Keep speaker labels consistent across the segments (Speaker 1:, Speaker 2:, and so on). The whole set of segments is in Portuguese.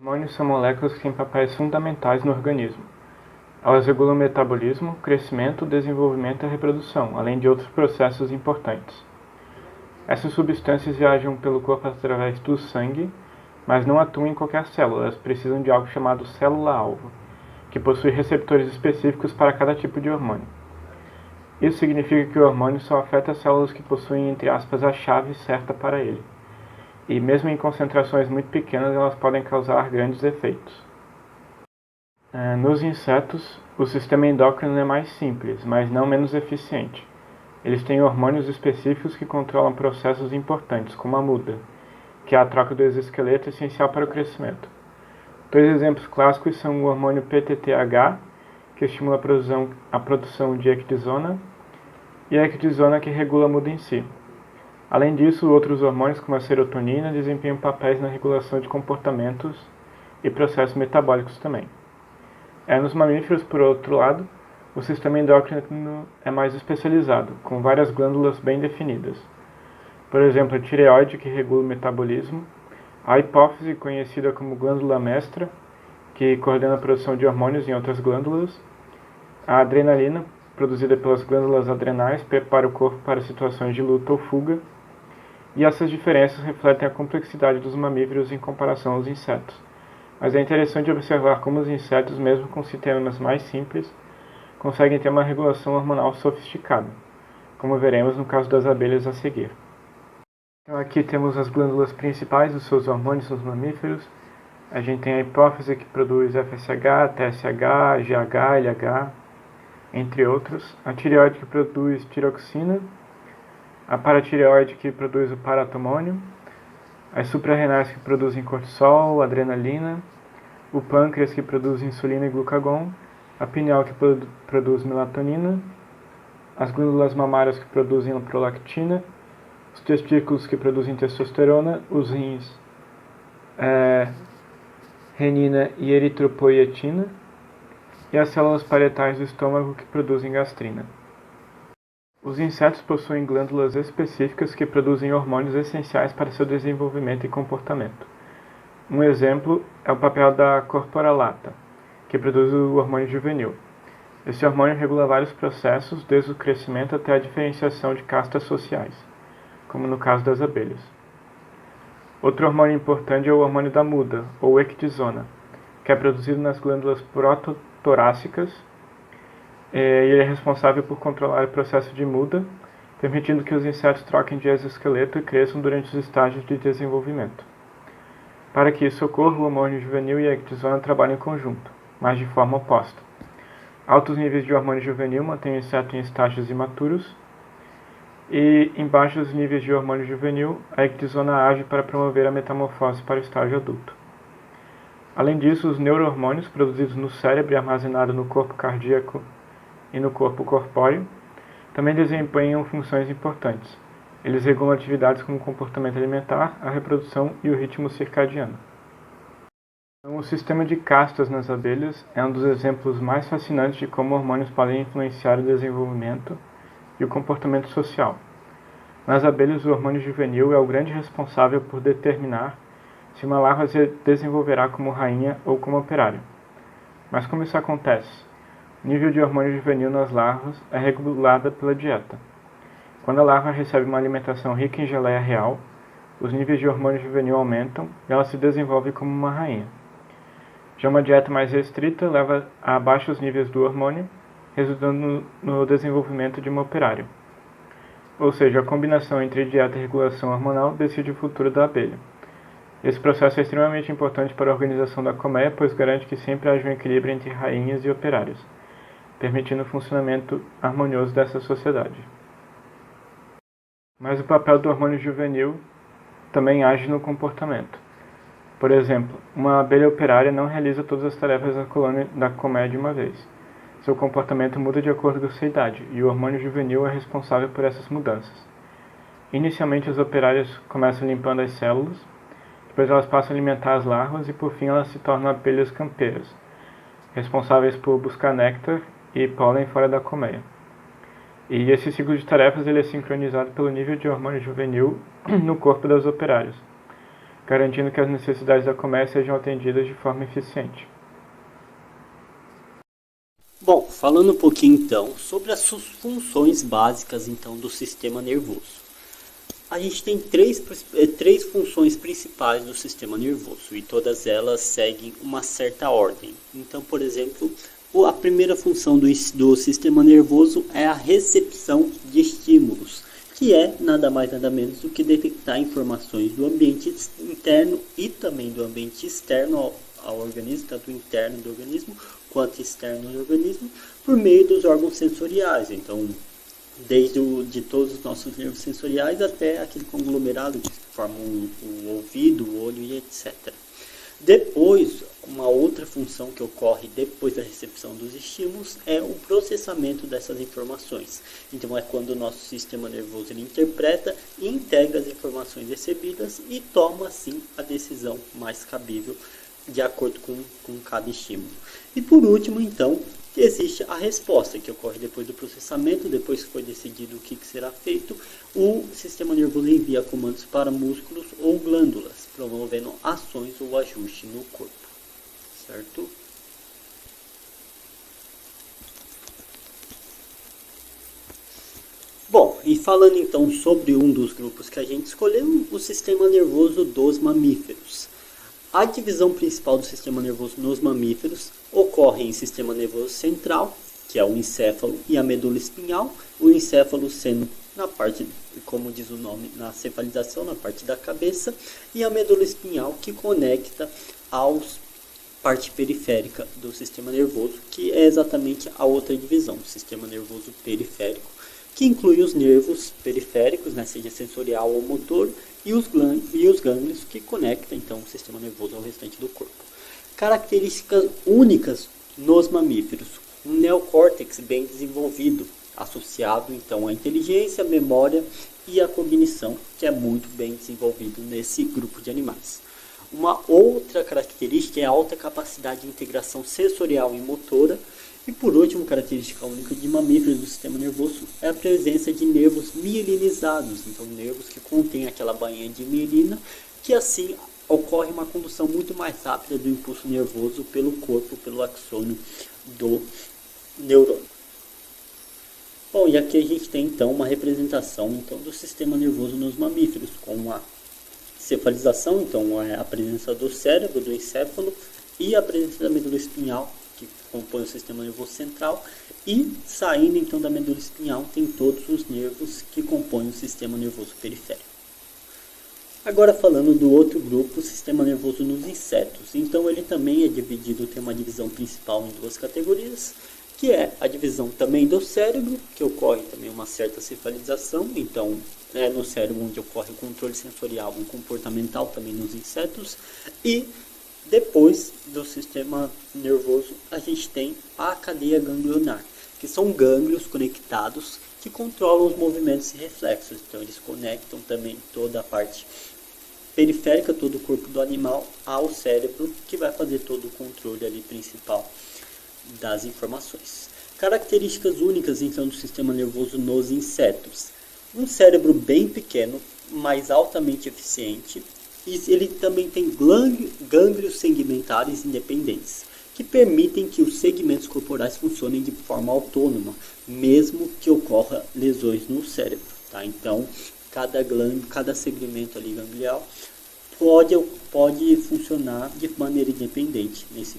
Speaker 1: Hormônios são moléculas que têm papéis fundamentais no organismo. Elas regulam o metabolismo, crescimento, desenvolvimento e reprodução, além de outros processos importantes. Essas substâncias viajam pelo corpo através do sangue, mas não atuam em qualquer célula, elas precisam de algo chamado célula-alvo, que possui receptores específicos para cada tipo de hormônio. Isso significa que o hormônio só afeta as células que possuem, entre aspas, a chave certa para ele. E mesmo em concentrações muito pequenas, elas podem causar grandes efeitos. Nos insetos, o sistema endócrino é mais simples, mas não menos eficiente. Eles têm hormônios específicos que controlam processos importantes, como a muda, que é a troca do exoesqueleto essencial para o crescimento. Dois exemplos clássicos são o hormônio PTTH, que estimula a produção de ecdisona, e a ecdisona, que regula a muda em si. Além disso, outros hormônios, como a serotonina, desempenham papéis na regulação de comportamentos e processos metabólicos também. Nos mamíferos, por outro lado, o sistema endócrino é mais especializado, com várias glândulas bem definidas. Por exemplo, a tireoide, que regula o metabolismo, a hipófise, conhecida como glândula mestra, que coordena a produção de hormônios em outras glândulas, a adrenalina, produzida pelas glândulas adrenais, prepara o corpo para situações de luta ou fuga, e essas diferenças refletem a complexidade dos mamíferos em comparação aos insetos. Mas é interessante observar como os insetos, mesmo com sistemas mais simples, conseguem ter uma regulação hormonal sofisticada, como veremos no caso das abelhas a seguir. Então aqui temos as glândulas principais dos seus hormônios nos mamíferos. A gente tem a hipófise, que produz FSH, TSH, GH, LH, entre outros. A tireoide, que produz tiroxina. A paratireoide, que produz o paratomônio. As suprarrenais, que produzem cortisol, adrenalina. O pâncreas, que produz insulina e glucagon. A pineal, que produz melatonina. As glândulas mamárias, que produzem prolactina. Os testículos, que produzem testosterona. Os rins, renina e eritropoietina. E as células parietais do estômago, que produzem gastrina. Os insetos possuem glândulas específicas que produzem hormônios essenciais para seu desenvolvimento e comportamento. Um exemplo é o papel da corporalata, que produz o hormônio juvenil. Esse hormônio regula vários processos, desde o crescimento até a diferenciação de castas sociais, como no caso das abelhas. Outro hormônio importante é o hormônio da muda, ou ecdisona, que é produzido nas glândulas prototorácicas, e ele é responsável por controlar o processo de muda, permitindo que os insetos troquem de exoesqueleto e cresçam durante os estágios de desenvolvimento. Para que isso ocorra, o hormônio juvenil e a ecdisona trabalham em conjunto, mas de forma oposta. Altos níveis de hormônio juvenil mantêm o inseto em estágios imaturos, e em baixos níveis de hormônio juvenil, a ecdisona age para promover a metamorfose para o estágio adulto. Além disso, os neurohormônios produzidos no cérebro e armazenados no corpo cardíaco e no corpo corpóreo também desempenham funções importantes. Eles regulam atividades como o comportamento alimentar, a reprodução e o ritmo circadiano. Então, o sistema de castas nas abelhas é um dos exemplos mais fascinantes de como hormônios podem influenciar o desenvolvimento e o comportamento social. Nas abelhas, o hormônio juvenil é o grande responsável por determinar se uma larva se desenvolverá como rainha ou como operário. Mas como isso acontece? O nível de hormônio juvenil nas larvas é regulado pela dieta. Quando a larva recebe uma alimentação rica em geleia real, os níveis de hormônio juvenil aumentam e ela se desenvolve como uma rainha. Já uma dieta mais restrita leva a baixos níveis do hormônio, resultando no desenvolvimento de um operário. Ou seja, a combinação entre dieta e regulação hormonal decide o futuro da abelha. Esse processo é extremamente importante para a organização da colmeia, pois garante que sempre haja um equilíbrio entre rainhas e operários, permitindo o funcionamento harmonioso dessa sociedade. Mas o papel do hormônio juvenil também age no comportamento. Por exemplo, uma abelha operária não realiza todas as tarefas da colmeia de uma vez. Seu comportamento muda de acordo com sua idade, e o hormônio juvenil é responsável por essas mudanças. Inicialmente, as operárias começam limpando as células, depois elas passam a alimentar as larvas e por fim elas se tornam abelhas campeiras, responsáveis por buscar néctar e pólen fora da colmeia. E esse ciclo de tarefas ele é sincronizado pelo nível de hormônio juvenil no corpo das operárias. garantindo que as necessidades da colmeia sejam atendidas de forma eficiente.
Speaker 2: Bom, falando um pouquinho então sobre as funções básicas então do sistema nervoso. A gente tem três funções principais do sistema nervoso e todas elas seguem uma certa ordem. Então, por exemplo, a primeira função do sistema nervoso é a recepção de estímulos, que é nada mais nada menos do que detectar informações do ambiente interno e também do ambiente externo ao organismo, tanto interno do organismo quanto externo do organismo, por meio dos órgãos sensoriais. Então, desde de todos os nossos nervos sensoriais até aquele conglomerado que forma o ouvido, o olho e etc. Depois, uma outra função que ocorre depois da recepção dos estímulos é o processamento dessas informações. Então, é quando o nosso sistema nervoso ele interpreta e integra as informações recebidas e toma, assim, a decisão mais cabível de acordo com cada estímulo. E por último, então, existe a resposta, que ocorre depois do processamento, depois que foi decidido o que será feito, o sistema nervoso envia comandos para músculos ou glândulas, promovendo ações ou ajustes no corpo, certo? Bom, e falando então sobre um dos grupos que a gente escolheu, o sistema nervoso dos mamíferos. A divisão principal do sistema nervoso nos mamíferos ocorre em sistema nervoso central, que é o encéfalo e a medula espinhal, o encéfalo sendo na parte, como diz o nome, na cefalização, na parte da cabeça, e a medula espinhal que conecta à parte periférica do sistema nervoso, que é exatamente a outra divisão, o sistema nervoso periférico, que inclui os nervos periféricos, né, seja sensorial ou motor, e os gânglios que conectam então o sistema nervoso ao restante do corpo. Características únicas nos mamíferos: um neocórtex bem desenvolvido, associado então à inteligência, memória e à cognição, que é muito bem desenvolvido nesse grupo de animais. Uma outra característica é a alta capacidade de integração sensorial e motora. E por último, característica única de mamíferos do sistema nervoso é a presença de nervos mielinizados, então nervos que contêm aquela bainha de mielina, que assim ocorre uma condução muito mais rápida do impulso nervoso pelo corpo, pelo axônio do neurônio. Bom, e aqui a gente tem então uma representação então, do sistema nervoso nos mamíferos, com a cefalização, então é a presença do cérebro, do encéfalo, e a presença da medula espinhal, que compõe o sistema nervoso central, e saindo então da medula espinhal tem todos os nervos que compõem o sistema nervoso periférico. Agora falando do outro grupo, o sistema nervoso nos insetos. Então ele também é dividido, tem uma divisão principal em duas categorias, que é a divisão também do cérebro, que ocorre também uma certa cefalização, então é no cérebro onde ocorre o controle sensorial e comportamental também nos insetos, e depois do sistema nervoso, a gente tem a cadeia ganglionar, que são gânglios conectados que controlam os movimentos e reflexos. Então, eles conectam também toda a parte periférica, todo o corpo do animal, ao cérebro, que vai fazer todo o controle ali principal das informações. Características únicas, então, do sistema nervoso nos insetos. Um cérebro bem pequeno, mas altamente eficiente. E ele também tem gânglios segmentares independentes, que permitem que os segmentos corporais funcionem de forma autônoma, mesmo que ocorra lesões no cérebro. Tá? Então, cada segmento ali ganglial pode funcionar de maneira independente nesse.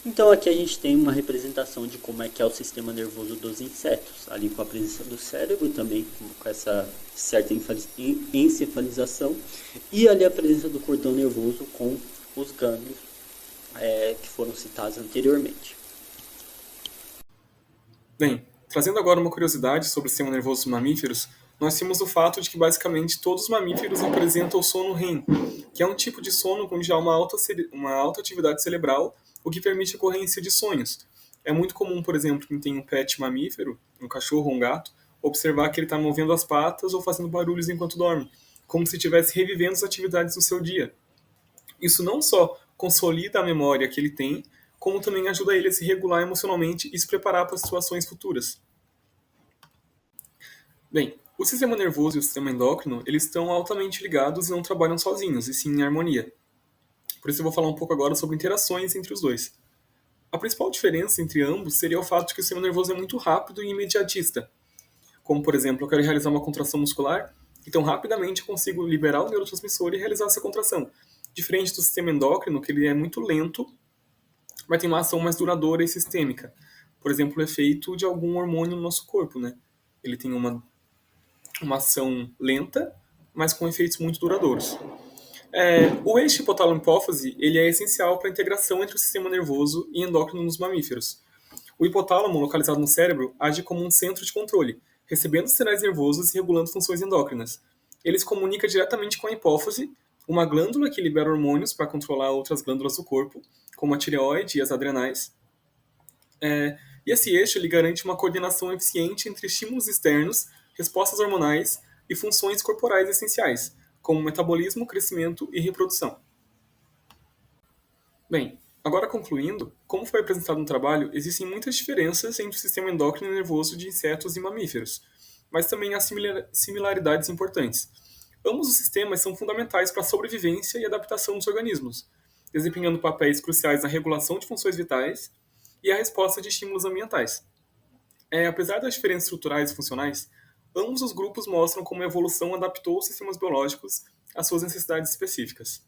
Speaker 2: Então aqui a gente tem uma representação de como é que é o sistema nervoso dos insetos, ali com a presença do cérebro também, com essa certa encefalização, e ali a presença do cordão nervoso com os gânglios que foram citados anteriormente.
Speaker 3: Bem, trazendo agora uma curiosidade sobre o sistema nervoso dos mamíferos, nós temos o fato de que basicamente todos os mamíferos apresentam o sono REM, que é um tipo de sono onde há uma alta atividade cerebral, o que permite a ocorrência de sonhos. É muito comum, por exemplo, quem tem um pet mamífero, um cachorro ou um gato, observar que ele está movendo as patas ou fazendo barulhos enquanto dorme, como se estivesse revivendo as atividades do seu dia. Isso não só consolida a memória que ele tem, como também ajuda ele a se regular emocionalmente e se preparar para situações futuras. Bem, O sistema nervoso e o sistema endócrino, eles estão altamente ligados e não trabalham sozinhos, e sim em harmonia. Por isso eu vou falar um pouco agora sobre interações entre os dois. A principal diferença entre ambos seria o fato de que o sistema nervoso é muito rápido e imediatista. Como, por exemplo, eu quero realizar uma contração muscular, então rapidamente eu consigo liberar o neurotransmissor e realizar essa contração. Diferente do sistema endócrino, que ele é muito lento, mas tem uma ação mais duradoura e sistêmica. Por exemplo, o efeito de algum hormônio no nosso corpo, né? Ele tem uma ação lenta, mas com efeitos muito duradouros. O eixo hipotálamo-hipófise ele é essencial para a integração entre o sistema nervoso e endócrino nos mamíferos. O hipotálamo, localizado no cérebro, age como um centro de controle, recebendo sinais nervosos e regulando funções endócrinas. Ele se comunica diretamente com a hipófise, uma glândula que libera hormônios para controlar outras glândulas do corpo, como a tireoide e as adrenais. E esse eixo ele garante uma coordenação eficiente entre estímulos externos, respostas hormonais e funções corporais essenciais, como metabolismo, crescimento e reprodução. Bem, agora concluindo, como foi apresentado no trabalho, existem muitas diferenças entre o sistema endócrino e nervoso de insetos e mamíferos, mas também há similaridades importantes. Ambos os sistemas são fundamentais para a sobrevivência e adaptação dos organismos, desempenhando papéis cruciais na regulação de funções vitais e a resposta de estímulos ambientais. Apesar das diferenças estruturais e funcionais, ambos os grupos mostram como a evolução adaptou os sistemas biológicos às suas necessidades específicas.